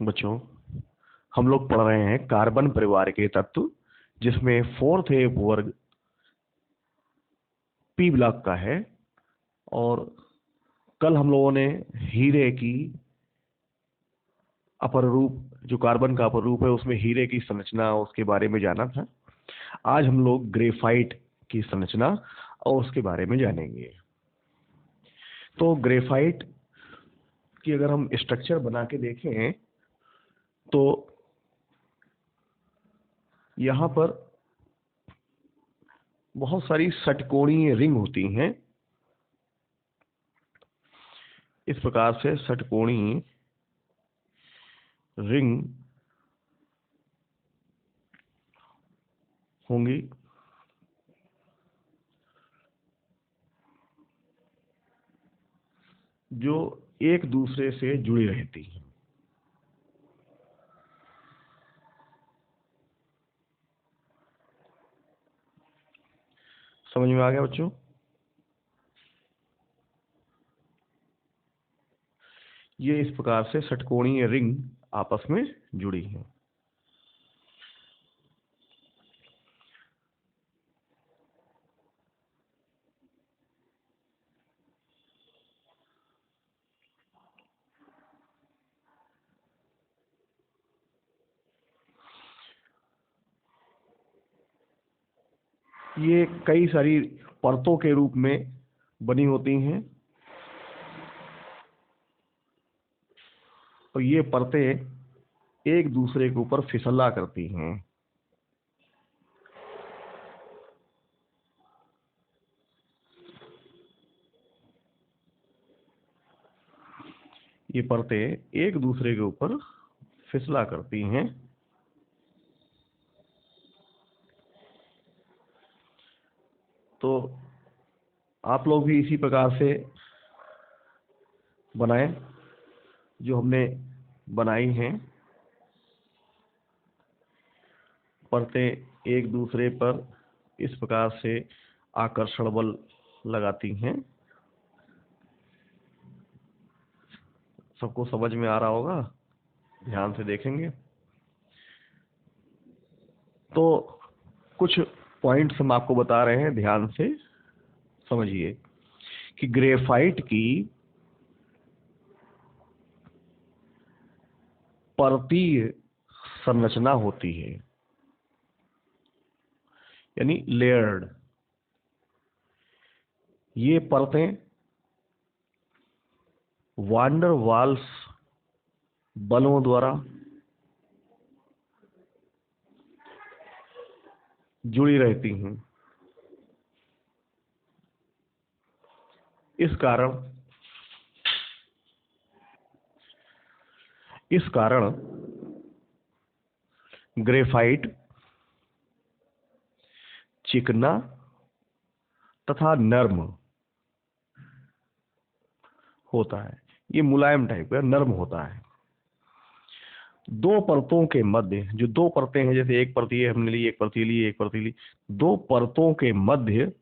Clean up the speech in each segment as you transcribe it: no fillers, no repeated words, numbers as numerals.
बच्चों, हम लोग पढ़ रहे हैं कार्बन परिवार के तत्व, जिसमें फोर्थ एफ वर्ग पी ब्लॉक का है। और कल हम लोगों ने हीरे की अपर रूप, जो कार्बन का अपर रूप है, उसमें हीरे की संरचना, उसके बारे में जाना था। आज हम लोग ग्रेफाइट की संरचना और उसके बारे में जानेंगे। तो ग्रेफाइट की अगर हम स्ट्रक्चर बना के देखें तो यहाँ पर बहुत सारी षटकोणीय रिंग होती हैं। इस प्रकार से षटकोणीय रिंग होंगी, जो एक दूसरे से जुड़ी रहती हैं। समझ में आ गया बच्चों? ये इस प्रकार से षटकोणीय रिंग आपस में जुड़ी हैं। ये कई सारी परतों के रूप में बनी होती हैं, और ये परतें एक दूसरे के ऊपर फिसला करती हैं। ये परतें एक दूसरे के ऊपर फिसला करती हैं। तो आप लोग भी इसी प्रकार से बनाएं जो हमने बनाई हैं। परतें एक दूसरे पर इस प्रकार से आकर्षण बल लगाती हैं। सबको समझ में आ रहा होगा? ध्यान से देखेंगे तो कुछ पॉइंट्स हम आपको बता रहे हैं, ध्यान से समझिए कि ग्रेफाइट की परतीय संरचना होती है, यानी लेयर्ड। ये परतें वान डर वाल्स बलों द्वारा जुड़ी रहती हैं। इस कारण ग्रेफाइट चिकना तथा नर्म होता है। ये मुलायम टाइप का नर्म होता है। दो परतों के मध्य, जो दो परतें हैं, जैसे एक परत ये हमने ली, एक परत ली, एक परत ली, दो परतों के मध्य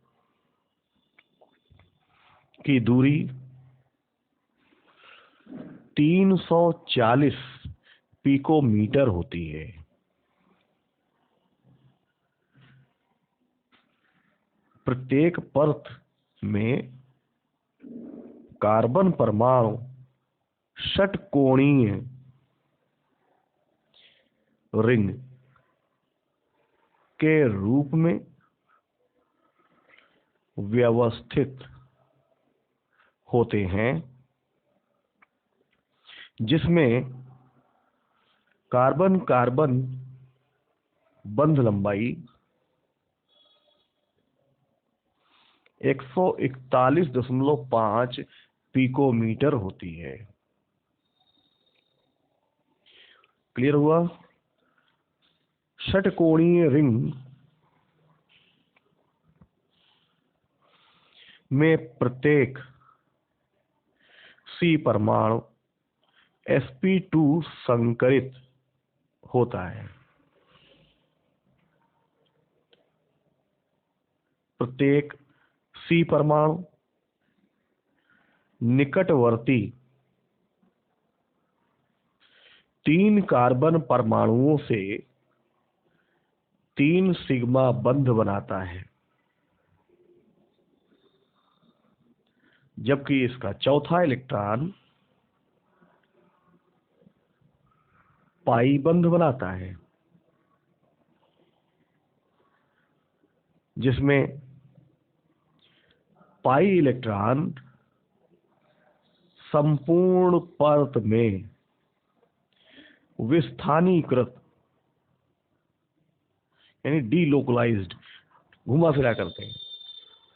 की दूरी 340 पिकोमीटर होती है। प्रत्येक परत में कार्बन परमाणु षटकोणीय रिंग के रूप में व्यवस्थित होते हैं, जिसमें कार्बन कार्बन बंध लंबाई 141.5 पिकोमीटर होती है। क्लियर हुआ? षटकोणीय रिंग में प्रत्येक सी परमाणु sp2 संकरित होता है। प्रत्येक सी परमाणु निकटवर्ती 3 कार्बन परमाणुओं से 3 सिग्मा बंध बनाता है, जबकि इसका चौथा इलेक्ट्रॉन पाई बंध बनाता है, जिसमें पाई इलेक्ट्रॉन संपूर्ण परत में विस्थानीकृत यानी डीलोकलाइज्ड, घुमा फिरा करते हैं,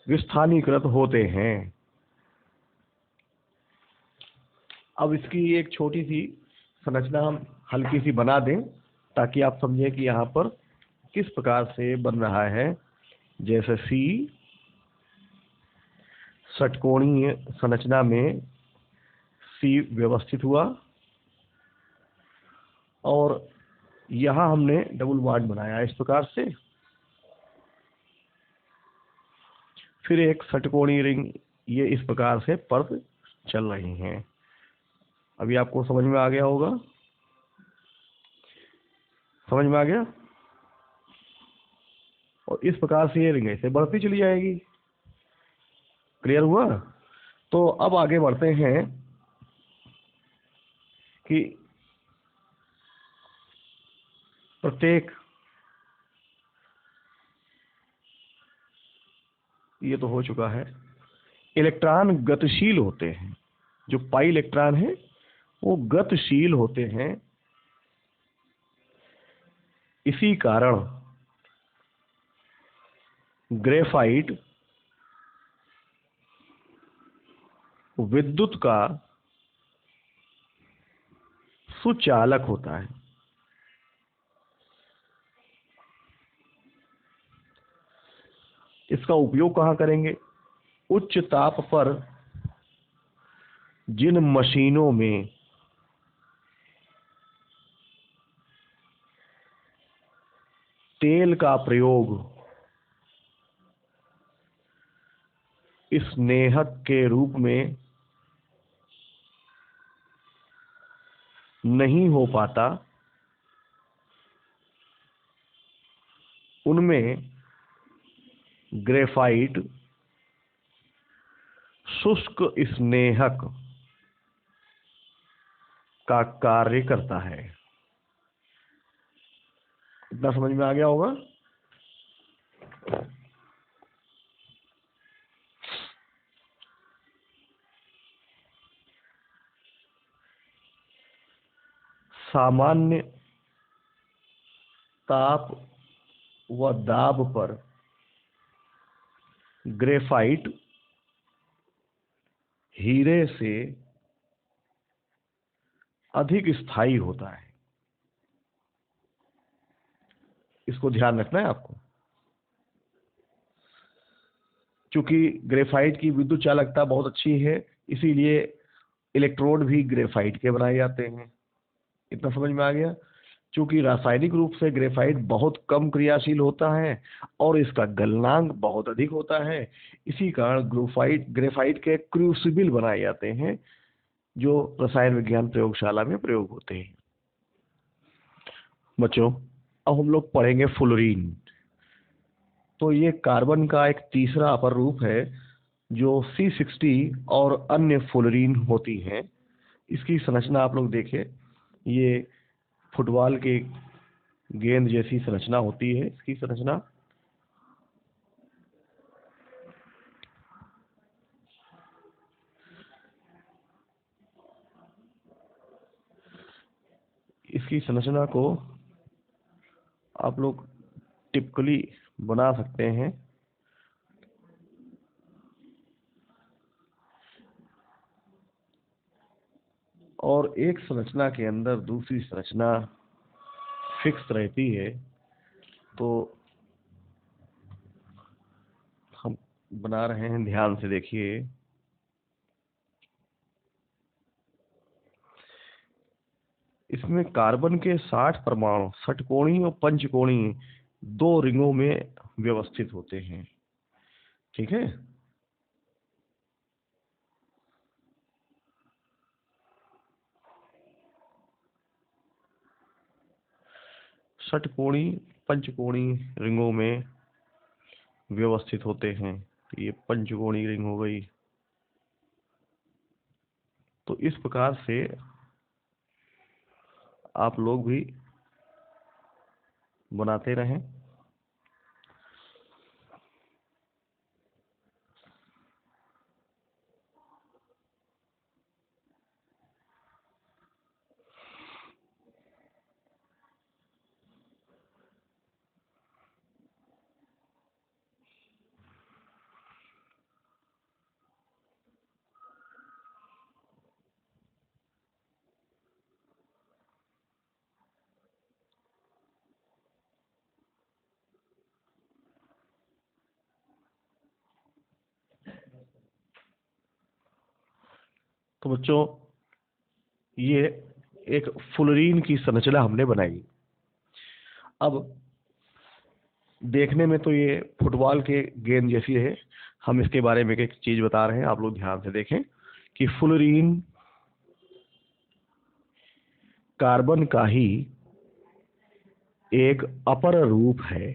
विस्थानीकृत होते हैं। अब इसकी एक छोटी सी संरचना हम हल्की सी बना दें ताकि आप समझें कि यहाँ पर किस प्रकार से बन रहा है। जैसे सी षटकोणीय संरचना में सी व्यवस्थित हुआ और यहाँ हमने डबल बॉन्ड बनाया इस प्रकार से, फिर एक षटकोणीय रिंग, ये इस प्रकार से परत चल रही हैं। अभी आपको समझ में आ गया होगा, समझ में आ गया। और इस प्रकार से ये रिंग ऐसे बढ़ती चली जाएगी। क्लियर हुआ? तो अब आगे बढ़ते हैं कि प्रत्येक, ये तो हो चुका है, इलेक्ट्रॉन गतिशील होते हैं। जो पाई इलेक्ट्रॉन है वो गतिशील होते हैं। इसी कारण ग्रेफाइट विद्युत का सुचालक होता है। इसका उपयोग कहाँ करेंगे? उच्च ताप पर जिन मशीनों में तेल का प्रयोग स्नेहक के रूप में नहीं हो पाता, उनमें ग्रेफाइट शुष्क स्नेहक का कार्य करता है। इतना समझ में आ गया होगा। सामान्य ताप व दाब पर ग्रेफाइट हीरे से अधिक स्थायी होता है। इसको ध्यान रखना है आपको, क्योंकि ग्रेफाइट की विद्युत चालकता बहुत अच्छी है, इसीलिए इलेक्ट्रोड भी ग्रेफाइट के बनाए जाते हैं। इतना समझ में आ गया। क्योंकि रासायनिक रूप से ग्रेफाइट बहुत कम क्रियाशील होता है और इसका गलनांक बहुत अधिक होता है, इसी कारण ग्रेफाइट के क्रूसिबल बनाए जाते हैं जो रसायन विज्ञान प्रयोगशाला में प्रयोग होते हैं। बच्चों, अब हम लोग पढ़ेंगे फ्लोरीन। तो ये कार्बन का एक तीसरा अपर रूप है जो C60 और अन्य फ्लोरीन होती हैं। इसकी संरचना आप लोग देखिए, ये फुटबॉल के गेंद जैसी संरचना होती है इसकी संरचना। इसकी संरचना को आप लोग टिपिकली बना सकते हैं। और एक संरचना के अंदर दूसरी संरचना फिक्स रहती है। तो हम बना रहे हैं, ध्यान से देखिए। इसमें कार्बन के 60 परमाणु षटकोणीय और पंचकोणीय 2 रिंगों में व्यवस्थित होते हैं। ठीक है। षटकोणी पंचकोणी रिंगों में व्यवस्थित होते हैं। तो ये पंचकोणी रिंग हो गई। तो इस प्रकार से आप लोग भी बनाते रहें। तो बच्चों, ये एक फुलरीन की संरचना हमने बनाई। अब देखने में तो ये फुटबॉल के गेंद जैसी है। हम इसके बारे में एक चीज बता रहे हैं, आप लोग ध्यान से देखें कि फुलरीन कार्बन का ही एक अपर रूप है।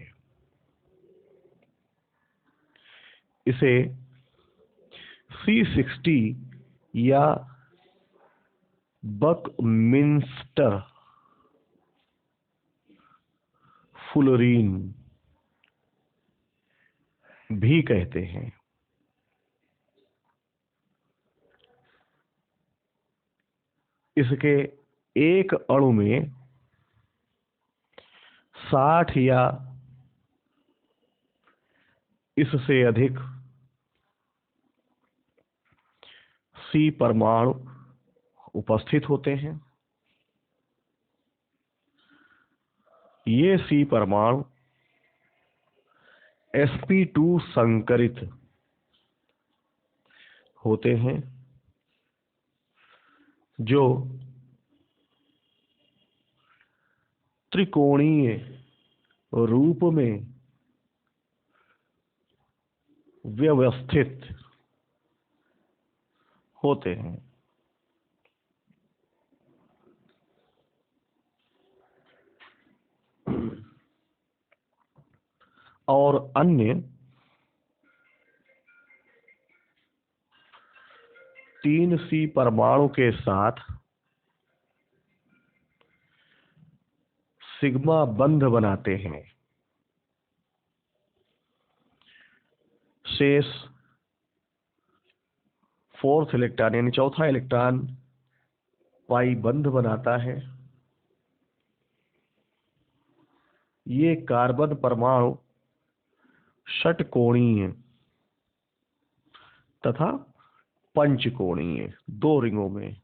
इसे C60 या बकमिंस्टर फुलरीन भी कहते हैं। इसके एक अणु में 60 या इससे अधिक C परमाणु उपस्थित होते हैं। ये C परमाणु sp2 संकरित होते हैं, जो त्रिकोणीय रूप में व्यवस्थित होते हैं। और अन्य 3C परमाणु के साथ सिग्मा बंध बनाते हैं। शेष 4th इलेक्ट्रॉन यानी चौथा इलेक्ट्रॉन पाई बंध बनाता है। ये कार्बन परमाणु षटकोणीय तथा पंचकोणीय, दो रिंगों में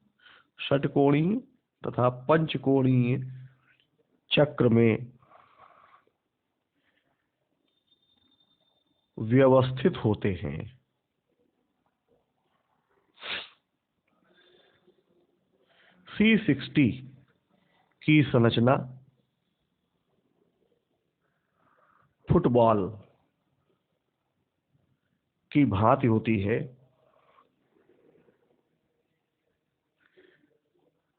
षटकोणीय तथा पंचकोणीय चक्र में व्यवस्थित होते हैं। C60 की संरचना फुटबॉल की भांति होती है,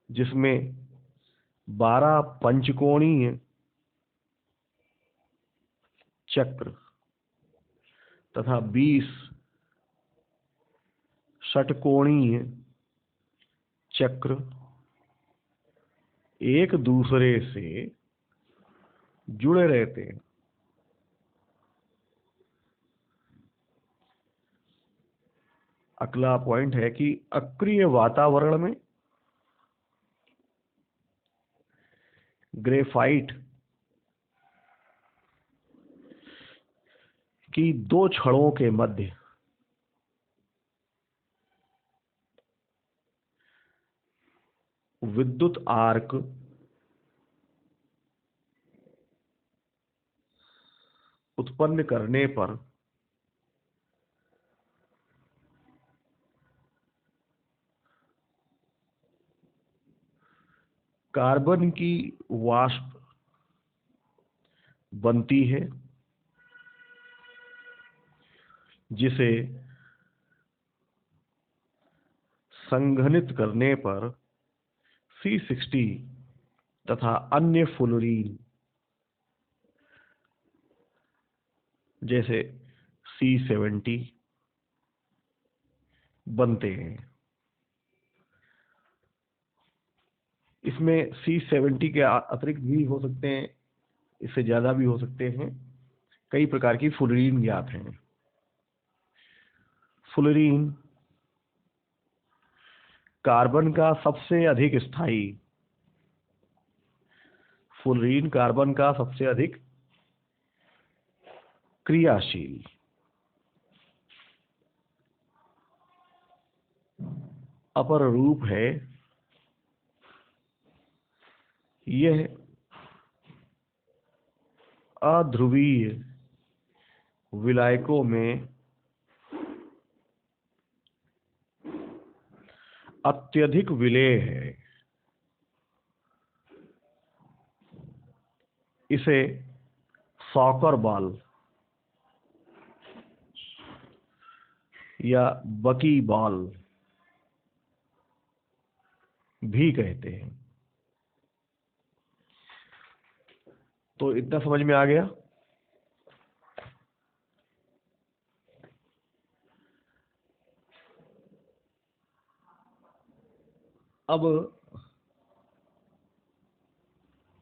जिसमें 12 पंचकोणीय चक्र तथा 20 षटकोणीय चक्र एक दूसरे से जुड़े रहते हैं। अगला पॉइंट है कि अक्रिय वातावरण में ग्रेफाइट की दो छड़ों के मध्य विद्युत आर्क उत्पन्न करने पर कार्बन की वाष्प बनती है, जिसे संघनित करने पर C60 तथा अन्य फुलरीन जैसे C70 बनते हैं। इसमें C70 के अतिरिक्त भी हो सकते हैं, इससे ज़्यादा भी हो सकते हैं। कई प्रकार की फुलरीन ज्ञात हैं। फुलरीन कार्बन का सबसे अधिक स्थायी, फुलरीन कार्बन का सबसे अधिक क्रियाशील अपर रूप है। यह अध्रुवीय विलायकों में अत्यधिक विलेय है। इसे सॉकर बॉल या बकी बॉल भी कहते हैं। तो इतना समझ में आ गया। अब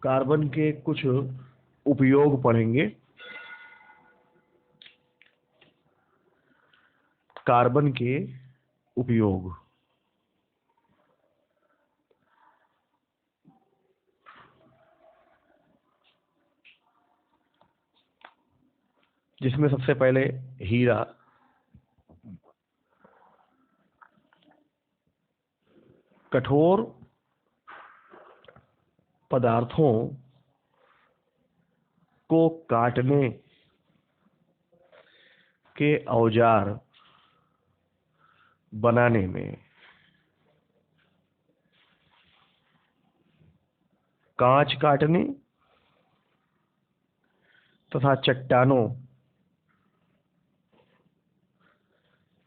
कार्बन के कुछ उपयोग पढ़ेंगे। कार्बन के उपयोग, जिसमें सबसे पहले हीरा, कठोर पदार्थों को काटने के औजार बनाने में, कांच काटने तथा चट्टानों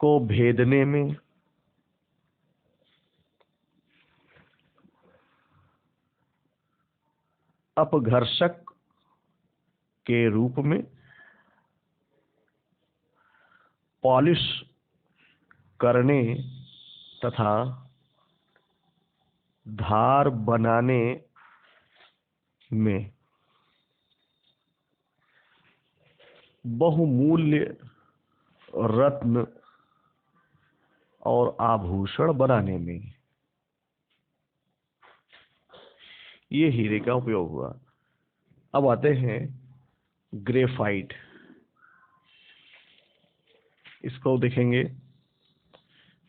को भेदने में, अपघर्षक के रूप में, पॉलिश करने तथा धार बनाने में, बहुमूल्य रत्न और आभूषण बनाने में। ये हीरे का उपयोग हुआ। अब आते हैं ग्रेफाइट। इसको देखेंगे।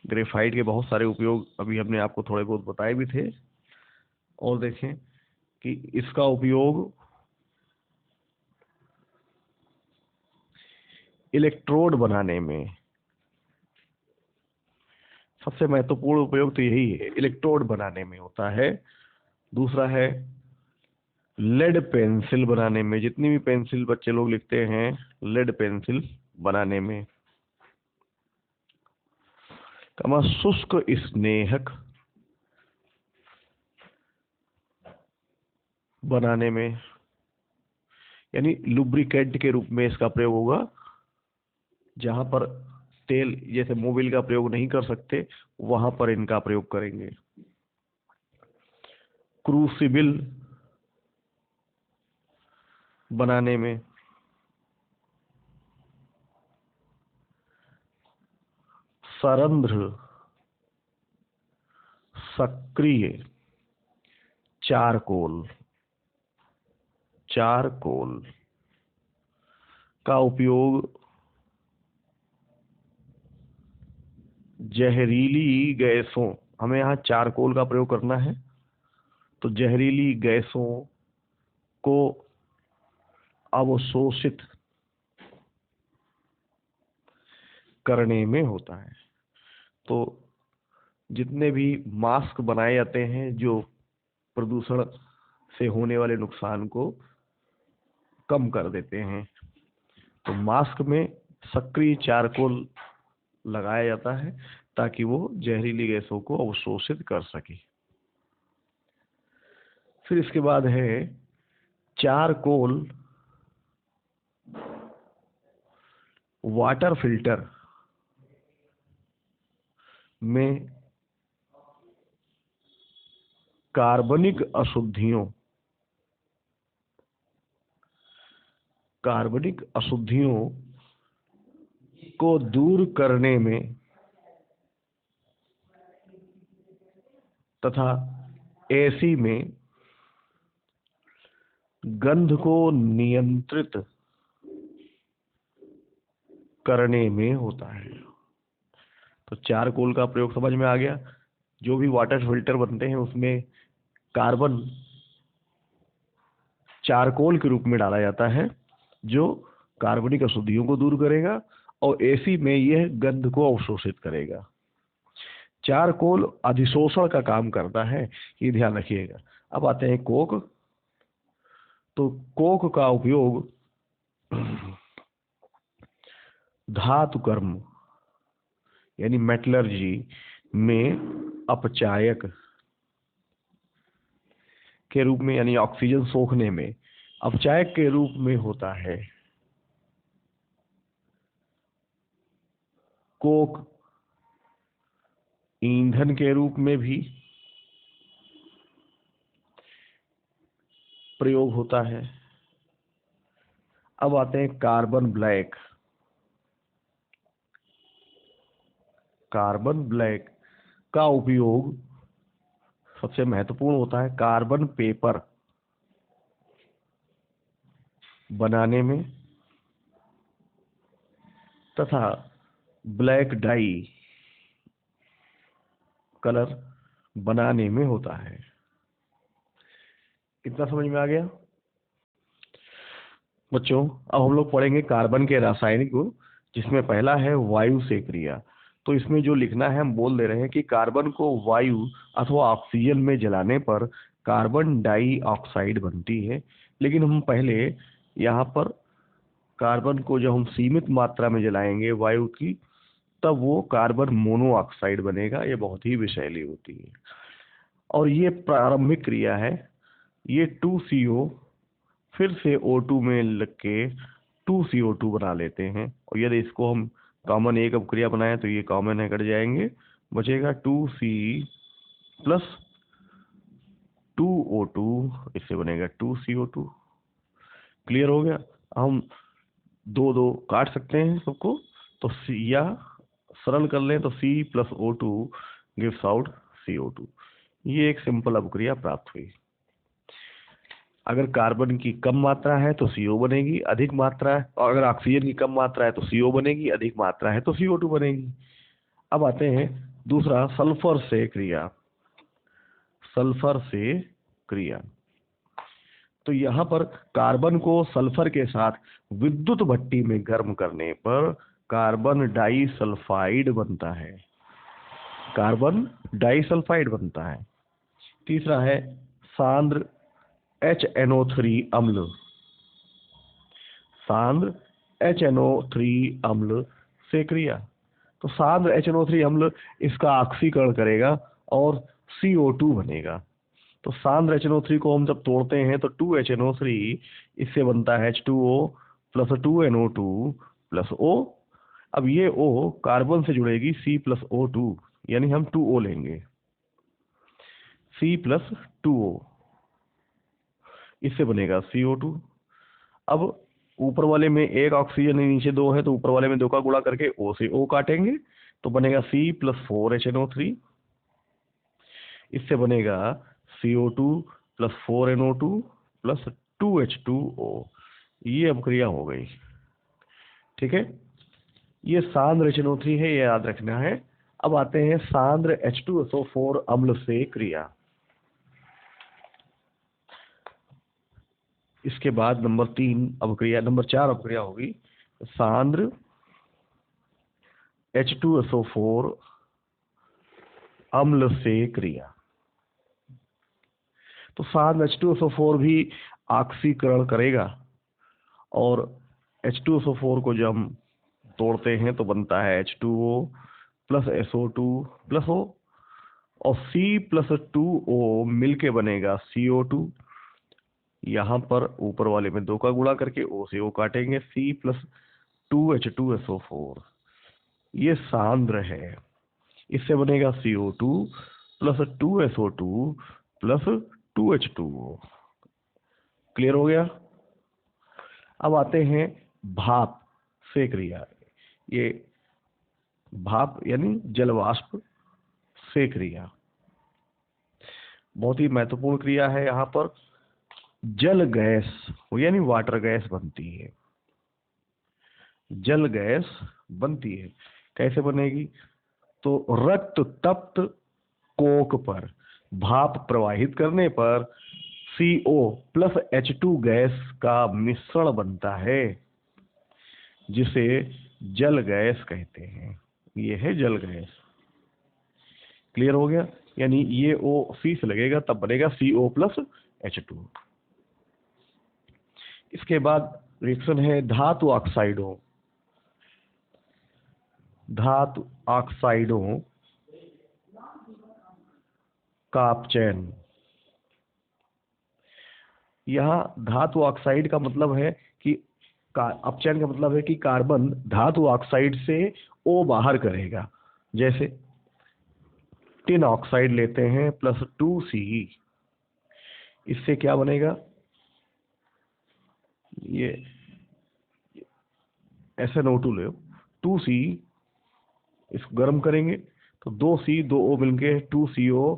ग्रेफाइट के बहुत सारे उपयोग अभी हमने आपको थोड़े बहुत बताए भी थे। और देखें कि इसका उपयोग इलेक्ट्रोड बनाने में, सबसे महत्वपूर्ण उपयोग तो यही है, इलेक्ट्रोड बनाने में होता है। दूसरा है लेड पेंसिल बनाने में, जितनी भी पेंसिल बच्चे लोग लिखते हैं लेड पेंसिल बनाने में। कमा शुष्क स्नेहक बनाने में, यानी लुब्रिकेंट के रूप में इसका प्रयोग होगा। जहां पर तेल जैसे मोबिल का प्रयोग नहीं कर सकते, वहां पर इनका प्रयोग करेंगे। क्रूसिबल बनाने में, सरंध्र सक्रिय चारकोल, चारकोल का उपयोग जहरीली गैसों, हमें यहाँ चारकोल का प्रयोग करना है, तो जहरीली गैसों को अवशोषित करने में होता है। तो जितने भी मास्क बनाए जाते हैं जो प्रदूषण से होने वाले नुकसान को कम कर देते हैं, तो मास्क में सक्रिय चारकोल लगाया जाता है ताकि वो जहरीली गैसों को अवशोषित कर सके। फिर इसके बाद है चारकोल वाटर फिल्टर में कार्बनिक अशुद्धियों को दूर करने में तथा एसी में गंध को नियंत्रित करने में होता है। तो चारकोल का प्रयोग समझ में आ गया। जो भी वाटर फिल्टर बनते हैं उसमें कार्बन चारकोल के रूप में डाला जाता है, जो कार्बनिक अशुद्धियों को दूर करेगा और एसी में यह गंध को अवशोषित करेगा। चारकोल अधिशोषण का काम करता है, ये ध्यान रखिएगा। अब आते हैं कोक। तो कोक का उपयोग धातु कर्म यानी मेटलर्जी में अपचायक के रूप में, यानी ऑक्सीजन सोखने में अपचायक के रूप में होता है। कोक ईंधन के रूप में भी प्रयोग होता है। अब आते हैं कार्बन ब्लैक। कार्बन ब्लैक का उपयोग सबसे महत्वपूर्ण होता है कार्बन पेपर बनाने में तथा ब्लैक डाई कलर बनाने में होता है। इतना समझ में आ गया बच्चों? अब हम लोग पढ़ेंगे कार्बन के रासायनिक गुण, जिसमें पहला है वायु से क्रिया। तो इसमें जो लिखना है, हम बोल दे रहे हैं कि कार्बन को वायु अथवा ऑक्सीजन में जलाने पर कार्बन डाइऑक्साइड बनती है। लेकिन हम पहले यहाँ पर कार्बन को जब हम सीमित मात्रा में जलाएंगे वायु की, तब वो कार्बन मोनोऑक्साइड बनेगा। ये बहुत ही विषैली होती है और ये प्रारंभिक क्रिया है। ये 2CO फिर से O2 में लग के 2CO2 बना लेते हैं। और यदि इसको हम कॉमन एक अपक्रिया बनाएं तो ये कॉमन है, कट जाएंगे, बचेगा 2C प्लस 2O2, इससे बनेगा 2CO2। क्लियर हो गया? हम दो दो काट सकते हैं सबको, तो या सरल कर लें तो C plus O2 gives out CO2। ये एक सिंपल अपक्रिया प्राप्त हुई। अगर कार्बन की कम मात्रा है तो CO बनेगी, अधिक मात्रा है, और अगर ऑक्सीजन की कम मात्रा है तो CO बनेगी, अधिक मात्रा है तो CO2 बनेगी। अब आते हैं दूसरा, सल्फर से क्रिया। सल्फर से क्रिया, तो यहाँ पर कार्बन को सल्फर के साथ विद्युत भट्टी में गर्म करने पर कार्बन डाइसल्फाइड बनता है। कार्बन डाइसल्फाइड बनता है। तीसरा है सांद्र HNO3 अम्ल। सांद्र HNO3 अम्ल से क्रिया, तो सांद्र HNO3 अम्ल इसका ऑक्सीकरण करेगा और CO2 बनेगा। तो सांद्र HNO3 को हम जब तोड़ते हैं तो 2HNO3 इससे बनता है H2O plus 2NO2 plus O। अब ये O कार्बन से जुड़ेगी C प्लस O2, यानी हम 2O लेंगे, C प्लस 2O, इससे बनेगा CO2। अब ऊपर वाले में एक ऑक्सीजन नीचे दो है, तो ऊपर वाले में दो का गुणा करके O से O काटेंगे तो बनेगा C प्लस 4HNO3, इससे बनेगा CO2 plus 4NO2 plus 2H2O। ये अपक्रिया हो गई। ठीक है, ये सांद्र HNO3 है, ये याद रखना है। अब आते हैं सांद्र H2SO4 अम्ल से क्रिया। इसके बाद नंबर 4 अपक्रिया होगी सांद्र H2SO4 अम्ल से क्रिया। तो सांद्र H2SO4 भी ऑक्सीकरण करेगा और H2SO4 को जब हम तोड़ते हैं तो बनता है H2O plus SO2 plus O, और C प्लस 2O मिलके बनेगा CO2। यहाँ पर ऊपर वाले में दो का गुणा करके O से O काटेंगे, C प्लस 2H2SO4, ये सांद्र है। इससे बनेगा CO2 plus 2SO2 plus 2H2O। Clear हो गया। अब आते हैं भाप से क्रिया। ये भाप यानी जल वाष्प से क्रिया बहुत ही महत्वपूर्ण क्रिया है। यहाँ पर जल गैस यानी वाटर गैस बनती है। जल गैस बनती है, कैसे बनेगी? तो रक्त तप्त कोक पर भाप प्रवाहित करने पर CO प्लस H2 गैस का मिश्रण बनता है, जिसे जल गैस कहते हैं। ये है जल गैस। क्लियर हो गया। यानी ये O से लगेगा तब बनेगा CO प्लस H2। इसके बाद रिएक्शन है धातु ऑक्साइडों। धातु ऑक्साइडों का अपचयन। यहाँ धातु ऑक्साइड का मतलब है कि अपचयन का मतलब है कि कार्बन धातु ऑक्साइड से O बाहर करेगा। जैसे टिन ऑक्साइड लेते हैं प्लस 2Ce, इससे क्या बनेगा? ये SnO2 ले 2Ce, इसको गर्म करेंगे तो 2C 2O मिलके 2CO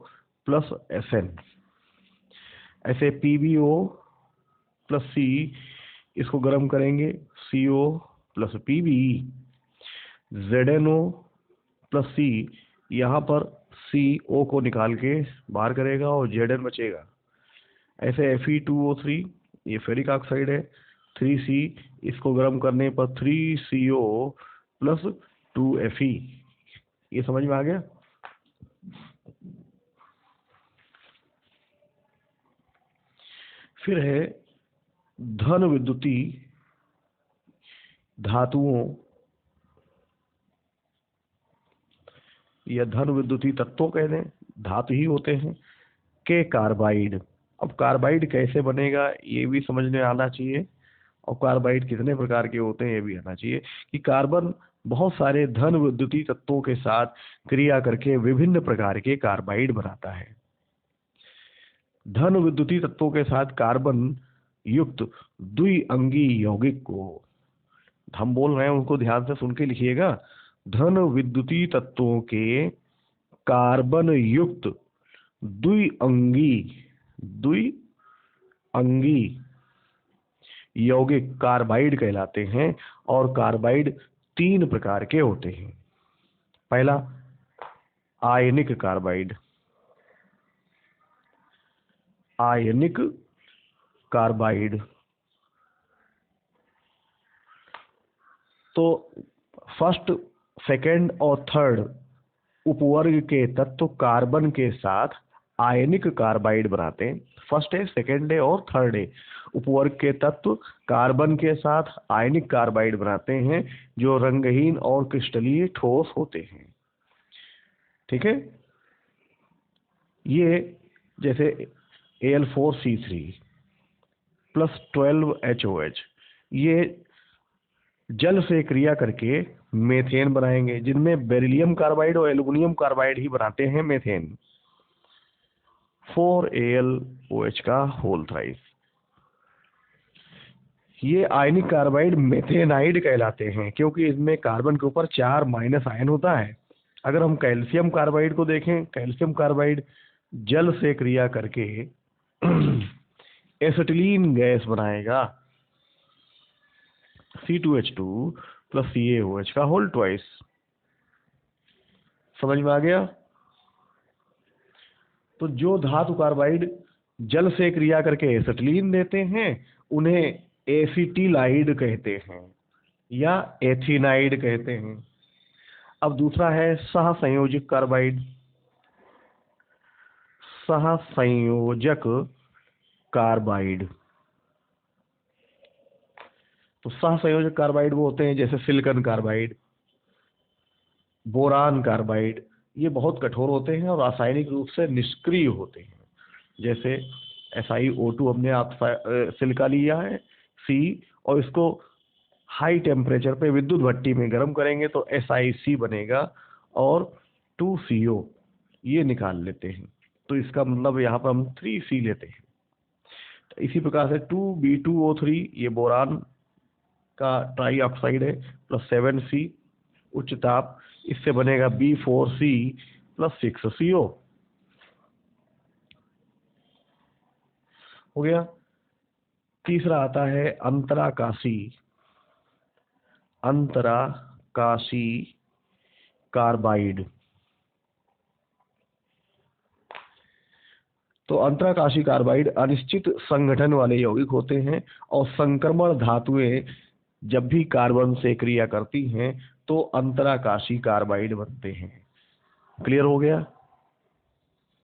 प्लस Sn। ऐसे PbO प्लस C, इसको गर्म करेंगे CO plus Pbe। ZnO plus C, यहाँ पर CO को निकाल के बाहर करेगा और Zn बचेगा। ऐसे Fe2O3, ये फेरिक ऑक्साइड है, 3C, इसको गर्म करने पर 3CO प्लस 2Fe। ये समझ में आ गया। फिर है धन विद्युती धातुओं या धन विद्युती तत्वों कह दें, धातु ही होते हैं, के कार्बाइड। अब कार्बाइड कैसे बनेगा ये भी समझने आना चाहिए, और कार्बाइड कितने प्रकार के होते हैं ये भी आना चाहिए। कि कार्बन बहुत सारे धन विद्युती तत्वों के साथ क्रिया करके विभिन्न प्रकार के कार्बाइड बनाता है। धन विद्युती तत्वों के साथ कार्बन युक्त द्विअंगी यौगिक को, हम बोल रहे हैं उनको ध्यान से सुन के लिखिएगा। धन विद्युती तत्वों के कार्बन युक्त द्विअंगी यौगिक कार्बाइड कहलाते हैं। और कार्बाइड 3 प्रकार के होते हैं। पहला आयनिक कार्बाइड। आयनिक कार्बाइड तो फर्स्ट, सेकंड और थर्ड उपवर्ग के तत्व कार्बन के साथ आयनिक कार्बाइड बनाते हैं। फर्स्ट है, सेकंड है और थर्ड है उपवर्ग के तत्व कार्बन के साथ आयनिक कार्बाइड बनाते हैं, जो रंगहीन और क्रिस्टलीय ठोस होते हैं। ठीक है। ये जैसे Al4C3 प्लस 12HOH, ये जल से क्रिया करके मेथेन बनाएंगे, जिनमें बेरिलियम कार्बाइड और एल्युमिनियम कार्बाइड ही बनाते हैं मेथेन। 4AlOH का होल थ्राइस। ये आयनिक कार्बाइड मेथेनाइड कहलाते हैं, क्योंकि इसमें कार्बन के ऊपर 4 माइनस आयन होता है। अगर हम कैल्शियम कार्बाइड को देखें, कैल्शियम कार्बाइड जल से क्रिया करके एसिटिलीन गैस बनाएगा, C2H2 प्लस CaOH का होल ट्वाइस। समझ में आ गया। तो जो धातु कार्बाइड जल से क्रिया करके एसिटिलीन देते हैं, उन्हें एसिटिलाइड कहते हैं या एथिनाइड कहते हैं। अब दूसरा है सहसंयोजक कार्बाइड। सहसंयोजक कार्बाइड, तो सहसंयोजक कार्बाइड वो होते हैं जैसे सिलिकॉन कार्बाइड, बोरान कार्बाइड। ये बहुत कठोर होते हैं और रासायनिक रूप से निष्क्रिय होते हैं। जैसे SiO2 हमने सिलिका लिया है C, और इसको हाई टेम्परेचर पे विद्युत भट्टी में गर्म करेंगे तो SiC बनेगा और 2CO ये निकाल लेते हैं। तो इसका मतलब यहाँ पर हम 3C लेते हैं। तो इसी प्रकार से 2B2O3 ये बोरान का ट्राई ऑक्साइड है प्लस 7C उच्च ताप, इससे बनेगा B4C प्लस 6CO। हो गया। तीसरा आता है अंतराकाशी कार्बाइड। तो अंतराकाशी कार्बाइड अनिश्चित संगठन वाले यौगिक होते हैं और संक्रमण धातुएं जब भी कार्बन से क्रिया करती हैं तो अंतराकाशी कार्बाइड बनते हैं। क्लियर हो गया।